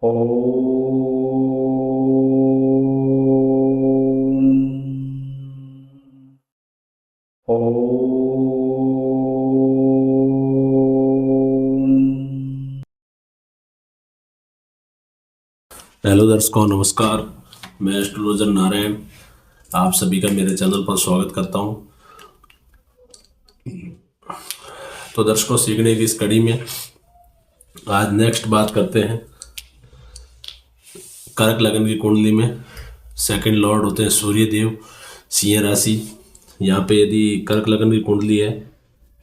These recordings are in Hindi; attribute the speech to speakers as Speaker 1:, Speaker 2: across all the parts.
Speaker 1: हेलो दर्शकों, नमस्कार। मैं एस्ट्रोलॉजर नारायण आप सभी का मेरे चैनल पर स्वागत करता हूं। तो दर्शकों, सीखने की इस कड़ी में आज नेक्स्ट बात करते हैं कर्क लगन की कुंडली में सेकंड लॉर्ड होते हैं सूर्य देव, सिंह राशि। यहाँ पे यदि कर्क लगन की कुंडली है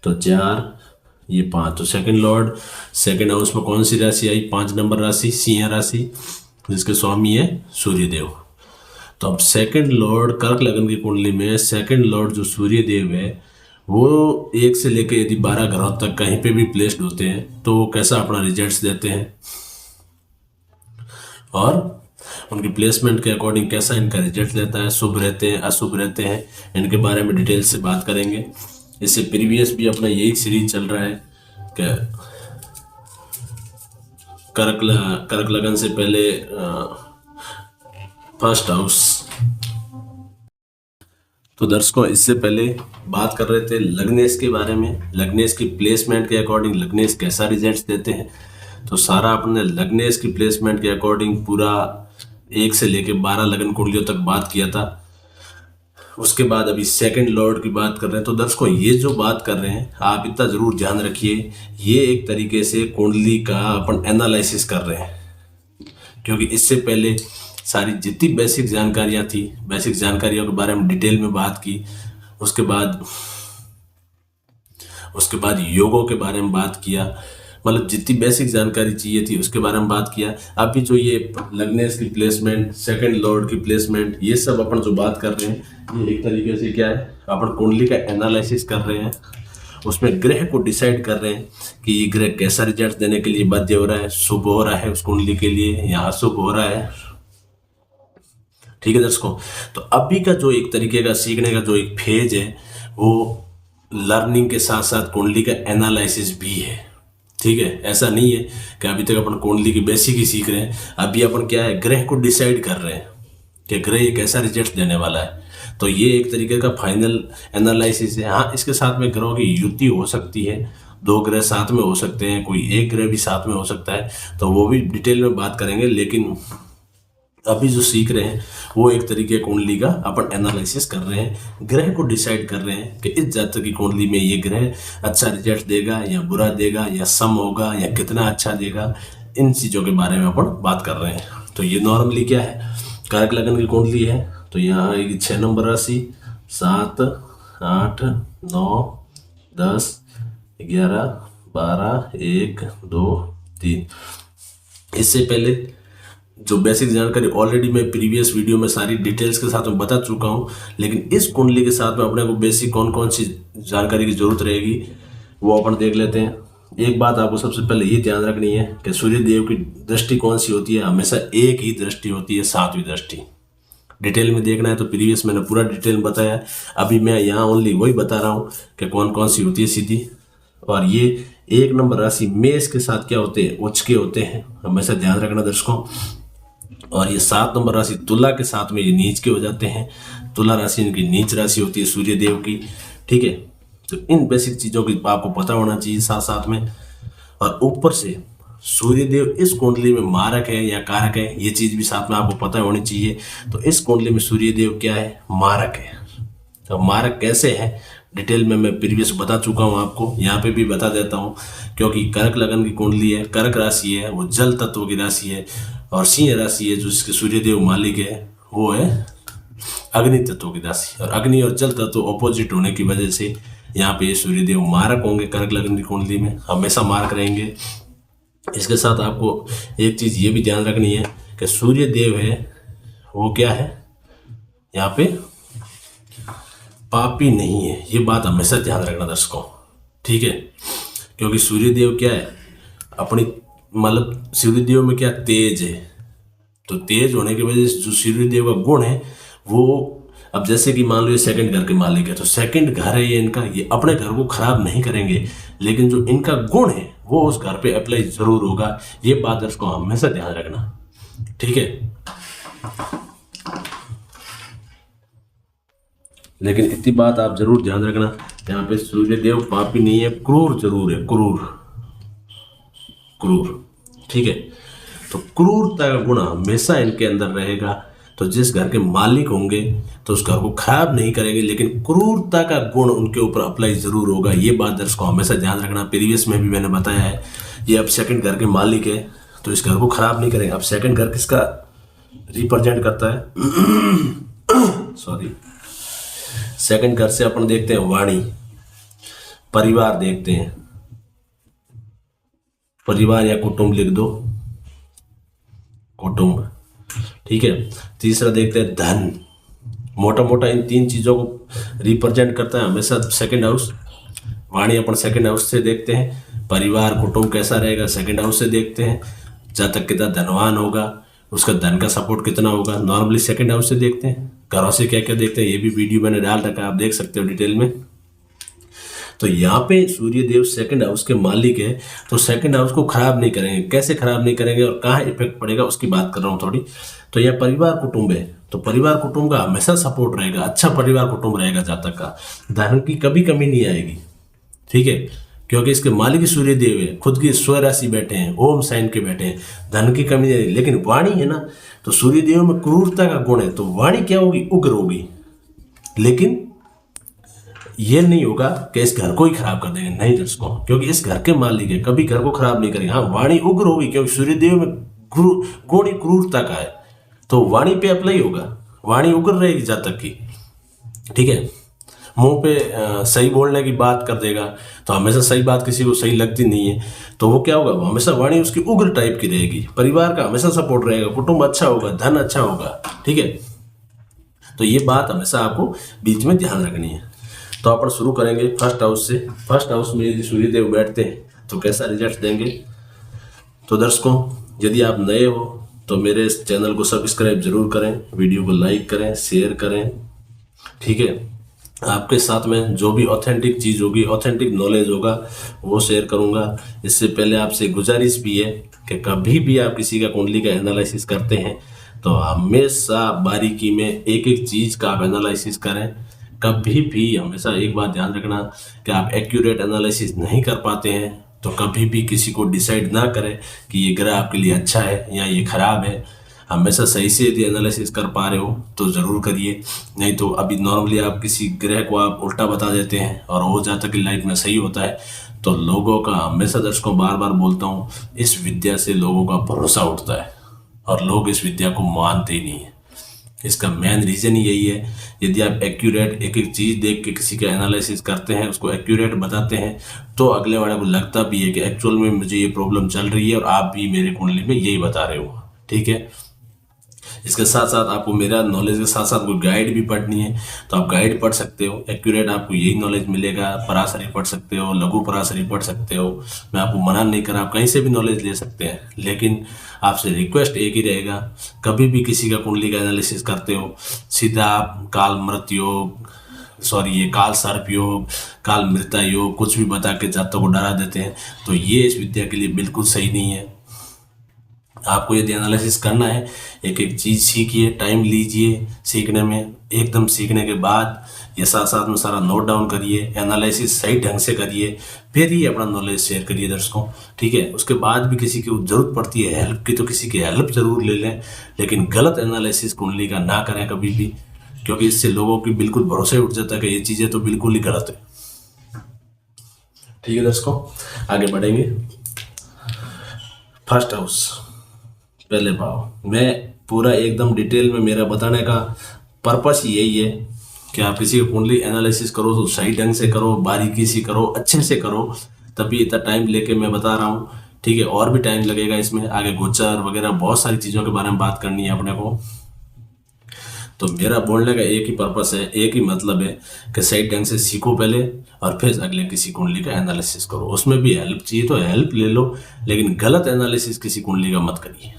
Speaker 1: तो 4, ये 5, तो सेकंड लॉर्ड सेकंड हाउस में कौन सी राशि आई? 5 नंबर राशि, सिंह राशि, जिसके स्वामी है सूर्य देव। तो अब सेकंड लॉर्ड कर्क लगन की कुंडली में सेकंड लॉर्ड जो सूर्य देव है वो 1 से लेकर यदि 12 ग्रहों तक कहीं पे भी प्लेस्ड होते हैं तो वो कैसा अपना रिजल्ट्स देते हैं और उनकी प्लेसमेंट के अकॉर्डिंग कैसा इनका रिजल्ट रहता है, शुभ रहते हैं, अशुभ रहते हैं, इनके बारे में डिटेल से बात करेंगे। इससे प्रीवियस भी अपना यही सीरीज चल रहा है कि कर्क लगन से पहले फर्स्ट हाउस। तो दर्शकों, इससे पहले बात कर रहे थे लग्नेश के बारे में, लग्नेश की प्लेसमेंट के अकॉर्डिंग लग्नेश कैसा रिजल्ट्स देते हैं। तो सारा अपने लग्नेश की प्लेसमेंट के अकॉर्डिंग पूरा 1 से लेकर 12 लगन कुंडलियों तक बात किया था। उसके बाद अभी सेकंड लॉर्ड की बात कर रहे हैं। तो दर्शकों, ये जो बात कर रहे हैं आप इतना जरूर ध्यान रखिए, ये एक तरीके से कुंडली का अपन एनालिसिस कर रहे हैं, क्योंकि इससे पहले सारी जितनी बेसिक जानकारियां थी, बेसिक जानकारियों के बारे में डिटेल में बात की। उसके बाद योगों के बारे में बात किया, मतलब जितनी बेसिक जानकारी चाहिए थी उसके बारे में बात किया। अभी जो ये लग्नेश की प्लेसमेंट, सेकंड लॉर्ड की प्लेसमेंट, ये सब अपन जो बात कर रहे हैं ये एक तरीके से क्या है, अपन कुंडली का एनालिसिस कर रहे हैं, उसमें ग्रह को डिसाइड कर रहे हैं कि ये ग्रह कैसा रिजल्ट देने के लिए बाध्य हो रहा है, शुभ हो रहा है उस कुंडली के लिए या अशुभ हो रहा है। ठीक है दर्शकों, तो अभी का जो एक तरीके का सीखने का जो एक फेज है वो लर्निंग के साथ साथ कुंडली का एनालिसिस भी है। ठीक है, ऐसा नहीं है कि अभी तक अपन कुंडली की बेसिक ही सीख रहे हैं। अभी अपन क्या है, ग्रह को डिसाइड कर रहे हैं कि ग्रह ये कैसा रिजल्ट देने वाला है। तो ये एक तरीके का फाइनल एनालिसिस है। हाँ, इसके साथ में ग्रहों की युति हो सकती है, 2 ग्रह साथ में हो सकते हैं, कोई एक ग्रह भी साथ में हो सकता है, तो वो भी डिटेल में बात करेंगे। लेकिन अभी जो सीख रहे हैं वो एक तरीके कुंडली का अपन एनालिसिस कर रहे हैं, ग्रह को डिसाइड कर रहे हैं कि इस जातक की कुंडली में ये ग्रह अच्छा रिजल्ट देगा या बुरा देगा या सम होगा या कितना अच्छा देगा, इन चीज़ों के बारे में अपन बात कर रहे हैं। तो ये नॉर्मली क्या है, कर्क लगन की कुंडली है तो यहाँ आएगी 6 नंबर राशि, 7, 8, 9, 10, 11, 12, 1, 2, 3। इससे पहले जो बेसिक जानकारी ऑलरेडी मैं प्रीवियस वीडियो में सारी डिटेल्स के साथ में बता चुका हूँ, लेकिन इस कुंडली के साथ में अपने को बेसिक कौन कौन सी जानकारी की जरूरत रहेगी वो अपन देख लेते हैं। एक बात आपको सबसे पहले ये ध्यान रखनी है कि सूर्य देव की दृष्टि कौन सी होती है, हमेशा एक ही दृष्टि होती है, 7वीं दृष्टि। डिटेल में देखना है तो प्रीवियस मैंने पूरा डिटेल में बताया, अभी मैं यहाँ ओनली वही बता रहा हूँ कि कौन कौन सी होती है सीधी। और ये 1 नंबर राशि मेष के साथ क्या होते हैं, उच्च के होते हैं, हमेशा ध्यान रखना दर्शकों। और ये 7 नंबर राशि तुला के साथ में ये नीच के हो जाते हैं, तुला राशि इनकी नीच राशि होती है सूर्य देव की। ठीक है, तो इन बेसिक चीज़ों की आपको पता होना चाहिए साथ साथ में। और ऊपर से सूर्य देव इस कुंडली में मारक है या कारक है, ये चीज़ भी साथ में आपको पता होनी चाहिए। तो इस कुंडली में सूर्य देव क्या है, मारक है। तो मारक कैसे है डिटेल में मैं प्रीवियस बता चुका हूँ आपको, यहाँ पे भी बता देता हूँ, क्योंकि कर्क लगन की कुंडली है, कर्क राशि है, वो जल तत्व की राशि है, और सिंह राशि है जो जिसके सूर्यदेव मालिक है वो है अग्नि तत्व की राशि। और अग्नि और जल तत्व ऑपोजिट होने की वजह से यहाँ पे ये सूर्यदेव मारक होंगे, कर्क लगन की कुंडली में हमेशा मारक रहेंगे। इसके साथ आपको एक चीज़ ये भी ध्यान रखनी है कि सूर्यदेव है वो क्या है, यहाँ पे पापी नहीं है, ये बात हमेशा ध्यान रखना दर्शकों। ठीक है, क्योंकि सूर्यदेव क्या है, अपनी मतलब सूर्यदेव में क्या तेज है, तो तेज होने की वजह से जो सूर्यदेव का गुण है वो, अब जैसे कि मान लो ये सेकंड घर के मालिक है, तो सेकंड घर है ये इनका, ये अपने घर को खराब नहीं करेंगे, लेकिन जो इनका गुण है वो उस घर पे अप्लाई जरूर होगा। ये बात दर्शकों हमेशा ध्यान रखना, ठीक है। लेकिन इतनी बात आप जरूर ध्यान रखना, यहाँ पे सूर्यदेव पापी नहीं है, क्रूर जरूर है, क्रूर क्रूर, ठीक है। तो क्रूरता का गुण हमेशा इनके अंदर रहेगा। तो जिस घर के मालिक होंगे तो उस घर को खराब नहीं करेंगे, लेकिन क्रूरता का गुण उनके ऊपर अप्लाई जरूर होगा। ये बात दर्शकों हमेशा ध्यान रखना। प्रीवियस में भी मैंने बताया है, ये अब सेकंड घर के मालिक है तो इस घर को खराब नहीं करेंगे। अब सेकंड घर किसका रिप्रेजेंट करता है? सॉरी, सेकंड घर से अपन देखते हैं वाणी, परिवार देखते हैं, परिवार या कुटुंब लिख दो, कुटुंब, ठीक है। तीसरा देखते हैं धन, मोटा मोटा इन तीन चीजों को रिप्रेजेंट करता है हमेशा सेकंड हाउस। वाणी अपन सेकंड हाउस से देखते हैं, परिवार कुटुंब कैसा रहेगा सेकंड हाउस से देखते हैं, जातक कितना धनवान होगा, उसका धन का सपोर्ट कितना होगा नॉर्मली सेकंड हाउस से देखते हैं। घरों से क्या क्या देखते हैं ये भी वीडियो मैंने डाल रखा है, आप देख सकते हो डिटेल में। तो यहाँ पे सूर्यदेव सेकंड हाउस के मालिक है, तो सेकंड हाउस को खराब नहीं करेंगे। कैसे खराब नहीं करेंगे और कहाँ इफेक्ट पड़ेगा उसकी बात कर रहा हूँ थोड़ी। तो यह परिवार कुटुंब है, तो परिवार कुटुंब का हमेशा सपोर्ट रहेगा, अच्छा परिवार कुटुंब रहेगा जातक का, धन की कभी कमी नहीं आएगी, ठीक है। क्योंकि इसके मालिक सूर्यदेव है, खुद की स्व राशि बैठे हैं, ओम साइन के बैठे हैं, धन की कमी नहीं। लेकिन वाणी है ना, तो सूर्यदेव में क्रूरता का गुण है, तो वाणी क्या होगी, उग्र होगी। लेकिन ये नहीं होगा कि इस घर को ही खराब कर देंगे, नहीं दर्शकों, क्योंकि इस घर के मालिक है, कभी घर को खराब नहीं करेंगे। हाँ, वाणी उग्र होगी क्योंकि सूर्यदेव में गुण ही क्रूरता का है, तो वाणी पे अप्लाई होगा, वाणी उग्र रहेगी जातक की, ठीक है। मुंह पे सही बोलने की बात कर देगा, तो हमेशा सही बात किसी को सही लगती नहीं है, तो वो क्या होगा, हमेशा वाणी उसकी उग्र टाइप की रहेगी। परिवार का हमेशा सपोर्ट रहेगा, कुटुंब अच्छा होगा, धन अच्छा होगा, ठीक है। तो ये बात हमेशा आपको बीच में ध्यान रखनी है। तो अपन शुरू करेंगे फर्स्ट हाउस से। फर्स्ट हाउस में यदि सूर्यदेव बैठते हैं तो कैसा रिजल्ट देंगे। तो दर्शकों, यदि आप नए हो तो मेरे इस चैनल को सब्सक्राइब जरूर करें, वीडियो को लाइक करें, शेयर करें, ठीक है। आपके साथ में जो भी ऑथेंटिक चीज़ होगी, ऑथेंटिक नॉलेज होगा, वो शेयर करूंगा। इससे पहले आपसे गुजारिश भी है कि कभी भी आप किसी का कुंडली का एनालिसिस करते हैं तो हमेशा बारीकी में एक एक चीज़ का आप एनालिसिस करें। कभी भी हमेशा एक बात ध्यान रखना कि आप एक्यूरेट एनालिसिस नहीं कर पाते हैं तो कभी भी किसी को डिसाइड ना करें कि ये ग्रह आपके लिए अच्छा है या ये खराब है। हमेशा सही से यदि एनालिसिस कर पा रहे हो तो ज़रूर करिए, नहीं तो अभी नॉर्मली आप किसी ग्रह को आप उल्टा बता देते हैं और वो जातक की लाइफ में सही होता है। तो लोगों का हमेशा दर्शकों बार बार बोलता हूँ, इस विद्या से लोगों का भरोसा उठता है और लोग इस विद्या को मानते ही नहीं है। इसका मेन रीज़न ही यही है, यदि आप एक्यूरेट एक एक चीज़ देख के किसी का एनालिसिस करते हैं, उसको एक्यूरेट बताते हैं, तो अगले वाले को लगता भी है कि एक्चुअल में मुझे ये प्रॉब्लम चल रही है और आप भी मेरे कुंडली में यही बता रहे हो, ठीक है। इसके साथ साथ आपको मेरा नॉलेज के साथ साथ कोई गाइड भी पढ़नी है तो आप गाइड पढ़ सकते हो, एक्यूरेट आपको यही नॉलेज मिलेगा। पराशरी पढ़ सकते हो, लघु पराशरी पढ़ सकते हो, मैं आपको मना नहीं कर रहा, आप कहीं से भी नॉलेज ले सकते हैं। लेकिन आपसे रिक्वेस्ट एक ही रहेगा, कभी भी किसी का कुंडली का एनालिसिस करते हो सीधा आप काल मृत योग, सॉरी ये काल सर्प योग, काल मृता योग कुछ भी बता के जातकों को डरा देते हैं, तो ये इस विद्या के लिए बिल्कुल सही नहीं है। आपको यदि एनालिसिस करना है, एक एक चीज़ सीखिए, टाइम लीजिए सीखने में, एकदम सीखने के बाद ये साथ साथ में सारा नोट डाउन करिए, एनालिसिस सही ढंग से करिए, फिर ही अपना नॉलेज शेयर करिए दर्शकों, ठीक है। उसके बाद भी किसी की ज़रूरत पड़ती है हेल्प की तो किसी की हेल्प ज़रूर ले लें, लेकिन गलत एनालिसिस कुंडली का ना करें कभी भी, क्योंकि इससे लोगों की बिल्कुल भरोसे उठ जाता है कि ये चीज़ें तो बिल्कुल ही गलत है, ठीक है दर्शकों। आगे बढ़ेंगे। फर्स्ट हाउस, पहले भाव, मैं पूरा एकदम डिटेल में, मेरा बताने का पर्पस यही है कि आप किसी की कुंडली एनालिसिस करो तो सही ढंग से करो, बारीकी से करो, अच्छे से करो, तभी इतना टाइम लेके मैं बता रहा हूँ, ठीक है। और भी टाइम लगेगा इसमें, आगे गोचर वगैरह बहुत सारी चीज़ों के बारे में बात करनी है अपने को। तो मेरा बोलने का एक ही पर्पस है, एक ही मतलब है कि सही ढंग से सीखो पहले और फिर अगले किसी कुंडली का एनालिसिस करो। उसमें भी हेल्प चाहिए तो हेल्प ले लो, लेकिन गलत एनालिसिस किसी कुंडली का मत करिए,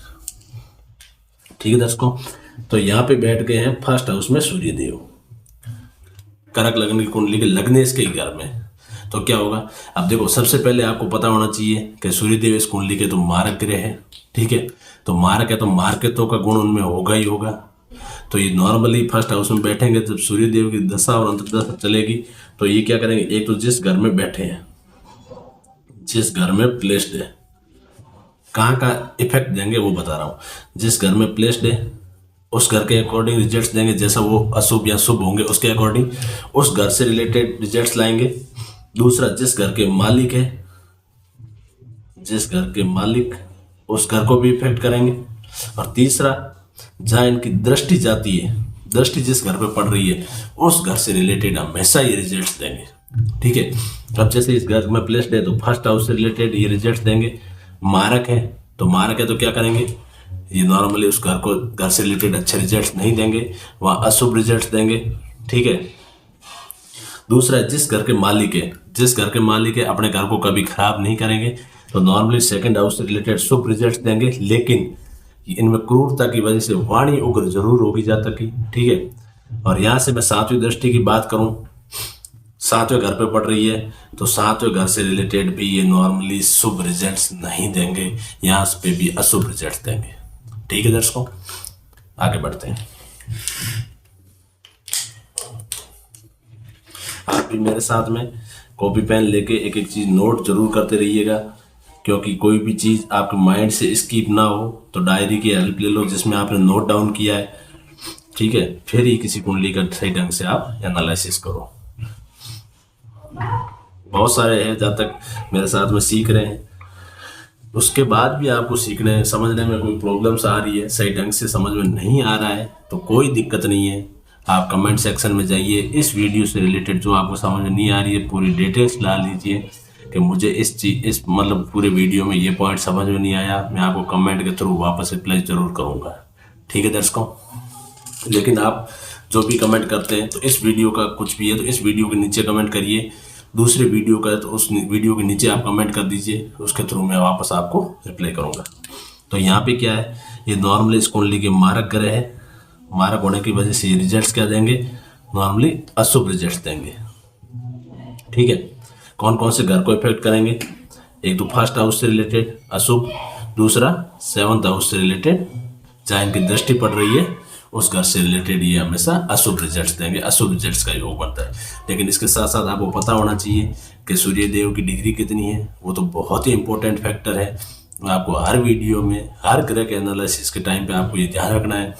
Speaker 1: ठीक है दर्शकों। तो यहाँ पे बैठ गए हैं फर्स्ट हाउस में सूर्यदेव, करक लग्न की कुंडली के लग्नेश के घर में। तो क्या होगा, अब देखो सबसे पहले आपको पता होना चाहिए कि सूर्यदेव इस कुंडली के तो मारक ग्रह है, ठीक है। तो मारक है तो मार्केटों का गुण उनमें होगा ही होगा। तो ये नॉर्मली फर्स्ट हाउस में बैठेंगे, जब सूर्यदेव की दशा और अंतर्दशा चलेगी तो ये क्या करेंगे, एक तो जिस घर में बैठे हैं, जिस घर में प्लेस्ड है, कहाँ का इफेक्ट देंगे वो बता रहा हूँ। जिस घर में प्लेस्ड है उस घर के अकॉर्डिंग रिजल्ट्स देंगे, जैसा वो अशुभ या शुभ होंगे उसके अकॉर्डिंग उस घर से रिलेटेड रिजल्ट्स लाएंगे। दूसरा, जिस घर के मालिक है, जिस घर के मालिक उस घर को भी इफेक्ट करेंगे। और तीसरा, जहाँ इनकी दृष्टि जाती है, दृष्टि जिस घर पे पड़ रही है उस घर से रिलेटेड हमेशा ये रिजल्ट्स देंगे, ठीक है। अब जैसे इस घर में प्लेस्ड है तो फर्स्ट हाउस से रिलेटेड ये रिजल्ट्स देंगे। मारक है तो क्या करेंगे, ये नॉर्मली उस घर को, घर से रिलेटेड अच्छे रिजल्ट्स नहीं देंगे, वहाँ अशुभ रिजल्ट्स देंगे, ठीक है। दूसरा, जिस घर के मालिक है, जिस घर के मालिक है अपने घर को कभी खराब नहीं करेंगे, तो नॉर्मली सेकंड हाउस से रिलेटेड शुभ रिजल्ट्स देंगे। लेकिन इनमें क्रूरता की वजह से वाणी उग्र जरूर होगी जातक की, ठीक है। और यहाँ से मैं सातवीं दृष्टि की बात करूं, सातवें घर पे पड़ रही है तो सातवें घर से रिलेटेड भी ये नॉर्मली शुभ रिजल्ट्स नहीं देंगे, यहाँ पे भी अशुभ रिजल्ट्स देंगे, ठीक है दर्शकों। आगे बढ़ते हैं। आप भी मेरे साथ में कॉपी पेन लेके एक एक चीज नोट जरूर करते रहिएगा, क्योंकि कोई भी चीज आपके माइंड से स्किप ना हो तो डायरी की हेल्प ले लो जिसमें आपने नोट डाउन किया है, ठीक है। फिर ही किसी कुंडली का सही ढंग से आप एनालिसिस करो। बहुत सारे हैं जहाँ तक मेरे साथ में सीख रहे हैं, उसके बाद भी आपको सीखने समझने में कोई प्रॉब्लम्स आ रही है, सही ढंग से समझ में नहीं आ रहा है तो कोई दिक्कत नहीं है, आप कमेंट सेक्शन में जाइए, इस वीडियो से रिलेटेड जो आपको समझ में नहीं आ रही है पूरी डिटेल्स ला लीजिए कि मुझे इस मतलब पूरे वीडियो में ये पॉइंट समझ में नहीं आया, मैं आपको कमेंट के थ्रू वापस रिप्लाई जरूर करूँगा, ठीक है दर्शकों। लेकिन आप जो भी कमेंट करते हैं तो इस वीडियो का कुछ भी है तो इस वीडियो के नीचे कमेंट करिए, दूसरे वीडियो का तो उस वीडियो के नीचे आप कमेंट कर दीजिए, उसके थ्रू मैं वापस आपको रिप्लाई करूँगा। तो यहाँ पे क्या है, ये नॉर्मली इस कुंडली के मारक ग्रह है, मारक होने की वजह से ये रिजल्ट्स क्या देंगे, नॉर्मली अशुभ रिजल्ट्स देंगे, ठीक है। कौन कौन से घर को इफेक्ट करेंगे, एक तो फर्स्ट हाउस से रिलेटेड अशुभ, दूसरा सेवंथ हाउस से रिलेटेड जहाँ इनकी दृष्टि पड़ रही है उस घर से रिलेटेड ये हमेशा अशुभ रिजल्ट्स देंगे, अशुभ रिजल्ट्स का योग बनता है। लेकिन इसके साथ साथ आपको पता होना चाहिए कि सूर्य देव की डिग्री कितनी है, वो तो बहुत ही इंपॉर्टेंट फैक्टर है। आपको हर वीडियो में हर ग्रह के एनालिसिस के टाइम पे आपको ये ध्यान रखना है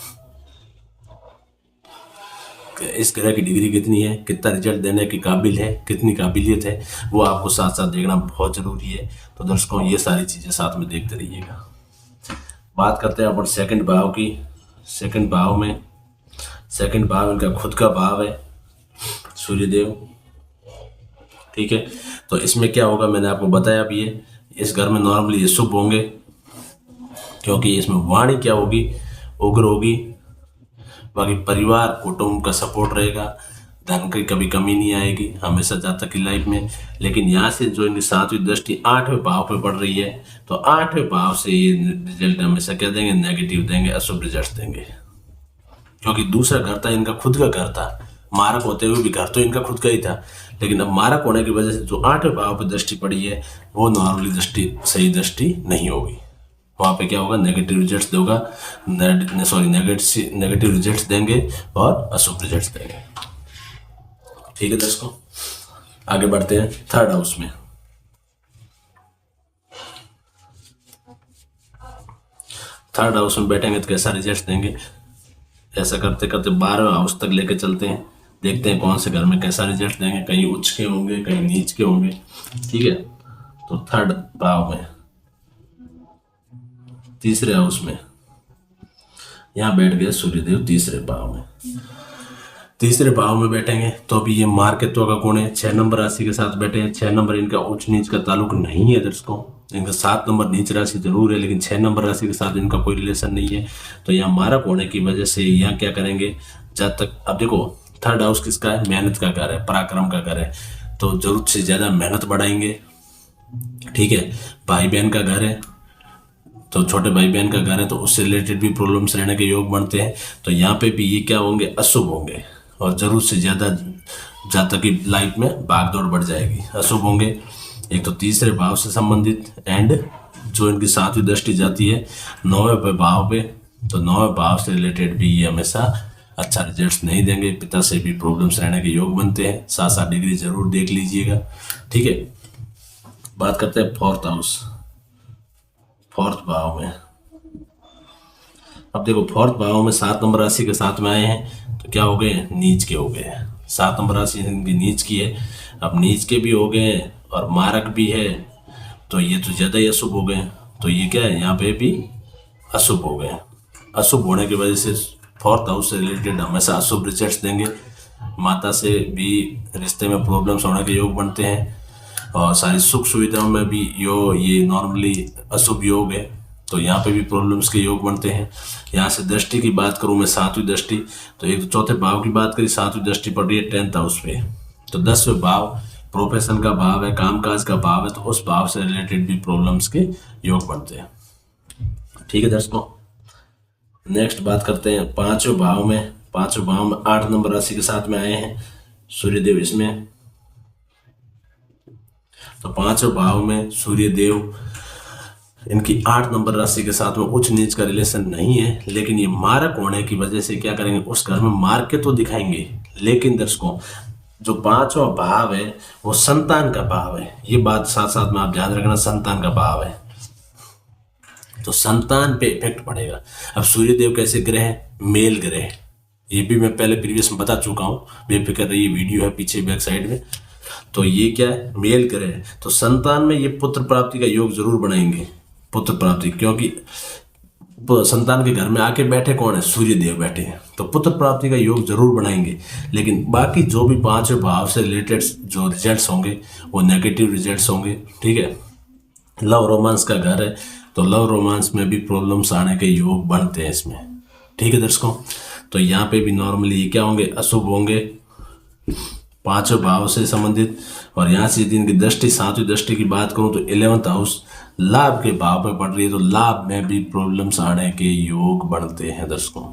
Speaker 1: कि इस ग्रह की डिग्री कितनी है, कितना रिजल्ट देने की काबिल है, कितनी काबिलियत है, वो आपको साथ साथ देखना बहुत ज़रूरी है। तो दर्शकों ये सारी चीज़ें साथ में देखते रहिएगा। बात करते हैं अपन सेकंड भाव की। सेकंड भाव इनका खुद का भाव है सूर्यदेव, ठीक है। तो इसमें क्या होगा मैंने आपको बताया भी है, इस घर में नॉर्मली ये शुभ होंगे क्योंकि इसमें वाणी क्या होगी, उग्र होगी। बाकी परिवार कुटुंब का सपोर्ट रहेगा, धन की कभी कमी नहीं आएगी हमेशा जातक की लाइफ में। लेकिन यहाँ से जो इनकी सातवीं दृष्टि आठवें भाव पे पड़ रही है तो आठवें भाव से ये रिजल्ट हमेशा क्या देंगे, नेगेटिव देंगे, अशुभ रिजल्ट देंगे। क्योंकि दूसरा घर था इनका खुद का घर था, मारक होते हुए भी घर तो इनका खुद का ही था, लेकिन अब मारक होने की वजह से जो आठवें भाव पे दृष्टि पड़ी है वो नॉर्मली दृष्टि सही दृष्टि नहीं होगी। वहाँ पे क्या होगा, नेगेटिव रिजल्ट्स देगा, नेगेटिव रिजल्ट्स देंगे और अशुभ रिजल्ट्स देंगे, ठीक है दोस्तों। आगे बढ़ते हैं थर्ड हाउस में। थर्ड हाउस में बैठेंगे तो कैसा रिजल्ट देंगे, ऐसा करते करते 12वें हाउस तक लेके चलते हैं, देखते हैं कौन से घर में कैसा रिजल्ट देंगे, कहीं उच्च के होंगे कहीं नीच के होंगे, ठीक है। तो थर्ड भाव में तीसरे हाउस में यहाँ बैठ गए सूर्यदेव तीसरे भाव में। तीसरे भाव में बैठेंगे तो अभी ये मार्केटों का गुण है, 6 नंबर राशि के साथ बैठे हैं। 6 नंबर इनका उच्च नीच का ताल्लुक नहीं है दर्शकों, इनका 7 नंबर नीच राशि जरूर है लेकिन 6 नंबर राशि के साथ इनका कोई रिलेशन नहीं है। तो यहाँ मारक होने की वजह से यहाँ क्या करेंगे, जब तक अब देखो थर्ड हाउस किसका है, मेहनत का घर है, पराक्रम का घर है, तो जरूरत से ज़्यादा मेहनत बढ़ाएंगे, ठीक है। भाई बहन का घर है तो छोटे भाई बहन का घर है तो उससे रिलेटेड भी प्रॉब्लम्स रहने के योग बनते हैं। तो यहाँ पे भी ये क्या होंगे, अशुभ होंगे और ज़रूरत से ज़्यादा जातक की लाइफ में भागदौड़ बढ़ जाएगी। अशुभ होंगे एक तो तीसरे भाव से संबंधित, एंड जो इनकी सातवीं दृष्टि जाती है 9वें भाव पे, तो 9वें भाव से रिलेटेड भी ये हमेशा अच्छा रिजल्ट्स नहीं देंगे। पिता से भी प्रॉब्लम्स रहने के योग बनते हैं। 7 डिग्री जरूर देख लीजिएगा, ठीक है। बात करते हैं फोर्थ हाउस, फोर्थ भाव में। अब देखो फोर्थ भाव में 7 नंबर राशि के साथ में आए हैं, तो क्या हो गए, नीच के हो गए। 7 नंबर राशि इनकी नीच की है, अब नीच के भी हो गए और मारक भी है, तो ये तो ज़्यादा ही अशुभ हो गए। तो ये क्या है, यहाँ पे भी अशुभ हो गए। अशुभ होने की वजह से फोर्थ हाउस से रिलेटेड हमेशा अशुभ रिजल्ट्स देंगे। माता से भी रिश्ते में प्रॉब्लम्स होने के योग बनते हैं, और सारी सुख सुविधाओं में भी ये नॉर्मली अशुभ योग है, तो यहाँ पे भी प्रॉब्लम्स के योग बनते हैं। यहाँ से दृष्टि की बात करूँ मैं, 7वीं दृष्टि, तो एक तो चौथे भाव की बात करी, 7वीं दृष्टि पड़ रही है 10th हाउस पे, तो 10वें भाव प्रोफेशन का भाव है, कामकाज का भाव है, तो उस भाव से रिलेटेड भी प्रॉब्लम्स के योग बनते हैं, ठीक है दर्शकों। नेक्स्ट बात करते हैं 5वें भाव में। 5वें भाव में 8 नंबर राशि के साथ में आए हैं सूर्यदेव इसमें, तो 5वें भाव में सूर्यदेव, इनकी 8 नंबर राशि के साथ में उच्च नीच का रिलेशन नहीं है, लेकिन ये मारक होने की वजह से क्या करेंगे, उस घर में मार के तो दिखाएंगे। लेकिन दर्शकों जो 5वां भाव है वो संतान का भाव है, ये बात साथ साथ में आप ध्यान रखना, संतान का भाव है, तो संतान पे इफेक्ट पड़ेगा। अब सूर्यदेव कैसे ग्रह है, मेल ग्रह, ये भी मैं पहले प्रीवियस में बता चुका हूँ, बेफिक्र रहिए, वीडियो है पीछे बैक साइड में। तो ये क्या है, मेल ग्रह है, तो संतान में ये पुत्र प्राप्ति का योग जरूर बनाएंगे, पुत्र प्राप्ति, क्योंकि संतान के घर में आके बैठे कौन है, सूर्यदेव बैठे हैं, तो पुत्र प्राप्ति का योग जरूर बनाएंगे। लेकिन बाकी जो भी 5वें भाव से रिलेटेड जो रिजल्ट्स होंगे वो नेगेटिव रिजल्ट्स होंगे, ठीक है। लव रोमांस का घर है, तो लव रोमांस में भी प्रॉब्लम्स आने के योग बनते हैं इसमें, ठीक है दर्शकों। तो यहाँ पे भी नॉर्मली क्या होंगे, अशुभ होंगे 5वें भाव से संबंधित। और यहाँ से यदि इनकी दृष्टि 7वीं दृष्टि की बात करूँ तो 11th हाउस लाभ के भाव में पड़ रही है, तो लाभ में भी प्रॉब्लम्स आने के योग बनते हैं दर्शकों,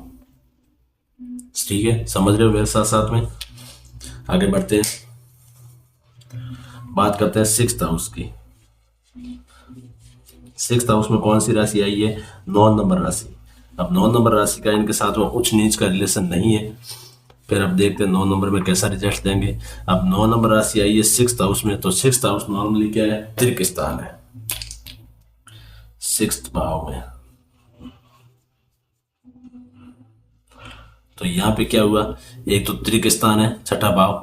Speaker 1: ठीक है, समझ रहे हो मेरे साथ साथ में। आगे बढ़ते हैं, बात करते हैं 6th हाउस की। 6th हाउस में कौन सी राशि आई है, 9 नंबर राशि। अब 9 नंबर राशि का इनके साथ में उच्च नीच का रिलेशन नहीं है, फिर अब देखते हैं 9 नंबर में कैसा रिजल्ट देंगे। अब 9 नंबर राशि आई है 6th हाउस में, तो 6th हाउस नॉर्मली क्या है, त्रिक स्थान है 6th भाव में। तो यहाँ पे क्या हुआ, एक तो त्रिक स्थान है, छठा भाव।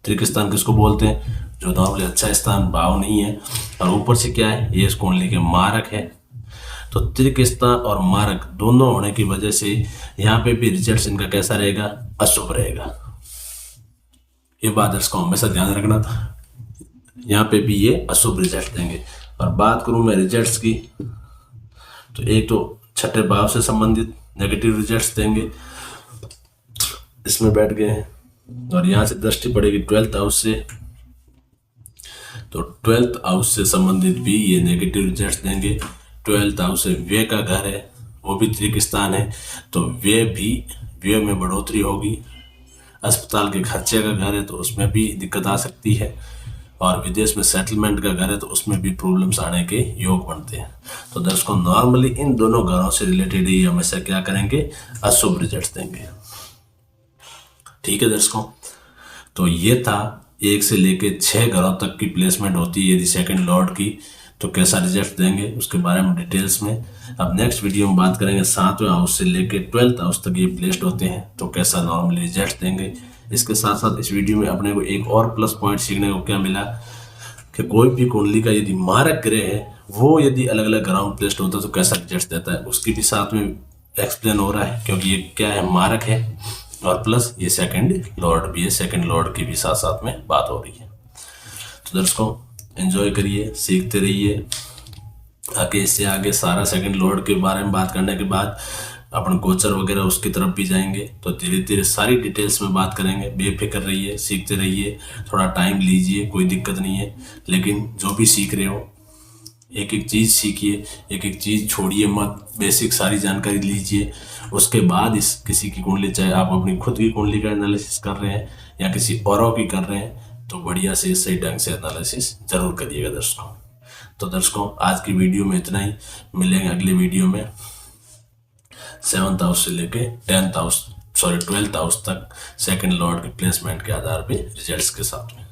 Speaker 1: त्रिक स्थान किसको बोलते हैं, जो नॉर्मली अच्छा स्थान भाव नहीं है, और ऊपर से क्या है, ये इस कुंडली के मारक है। तो त्रिक स्थान और मारक दोनों होने की वजह से यहाँ पे भी रिजल्ट इनका कैसा रहेगा, अशुभ रहेगा। ये बात इसको हमेशा ध्यान रखना, यहाँ पे भी ये अशुभ रिजल्ट देंगे। और बात करूं मैं रिजल्ट्स की, तो एक तो छठे भाव से संबंधित नेगेटिव रिजल्ट्स देंगे, इसमें बैठ गए हैं। और यहाँ से दृष्टि पड़ेगी 12th हाउस से, तो 12th हाउस से संबंधित भी ये नेगेटिव रिजल्ट्स देंगे। 12th हाउस से व्यय का घर है, वो भी त्रिक स्थान है, तो व्यय में बढ़ोतरी होगी। अस्पताल के खर्चे का घर है, तो उसमें भी दिक्कत आ सकती है। और विदेश में सेटलमेंट का घर है, तो उसमें भी प्रॉब्लम्स आने के योग बनते हैं। तो दर्शकों नॉर्मली इन दोनों घरों से रिलेटेड ही हमेशा क्या करेंगे, अशुभ रिजल्ट देंगे, ठीक है दर्शकों। तो ये था 1 से लेके 6 घरों तक की प्लेसमेंट होती है यदि सेकंड लॉर्ड की, तो कैसा रिजल्ट देंगे उसके बारे में डिटेल्स में। अब नेक्स्ट वीडियो में बात करेंगे 7वें हाउस से लेके 12th हाउस तक ये प्लेस्ड होते हैं, तो कैसा नॉर्मली रिजल्ट देंगे। इसके साथ साथ इस वीडियो में अपने को एक और प्लस पॉइंट सीखने को क्या मिला, कि कोई भी कुंडली का यदि मारक ग्रह है वो यदि अलग अलग ग्राउंड प्लेस्ड होता है तो कैसा रिजल्ट देता है, उसकी भी साथ में एक्सप्लेन हो रहा है, क्योंकि ये क्या है, मारक है, और प्लस ये सेकंड लॉर्ड भी है, सेकंड लॉर्ड की भी साथ साथ में बात हो रही है। तो दर्शकों एंजॉय करिए, सीखते रहिए। आगे इससे आगे सारा सेकंड लॉर्ड के बारे में बात करने के बाद अपन गोचर वगैरह उसकी तरफ भी जाएंगे, तो धीरे धीरे सारी डिटेल्स में बात करेंगे। बेफिक्र रहिए, सीखते रहिए, थोड़ा टाइम लीजिए, कोई दिक्कत नहीं है, लेकिन जो भी सीख रहे हो एक एक चीज़ सीखिए, एक एक चीज़ छोड़िए मत, बेसिक सारी जानकारी लीजिए। उसके बाद इस किसी की कुंडली, चाहे आप अपनी खुद की कुंडली का एनालिसिस कर रहे हैं या किसी औरों की कर रहे हैं, तो बढ़िया से सही ढंग से एनालिसिस जरूर करिएगा दर्शकों। तो दर्शकों, आज की वीडियो में इतना ही। मिलेंगे अगले वीडियो में 7th हाउस से लेके 12th हाउस तक सेकंड लॉर्ड के प्लेसमेंट के आधार पे रिजल्ट्स के साथ में।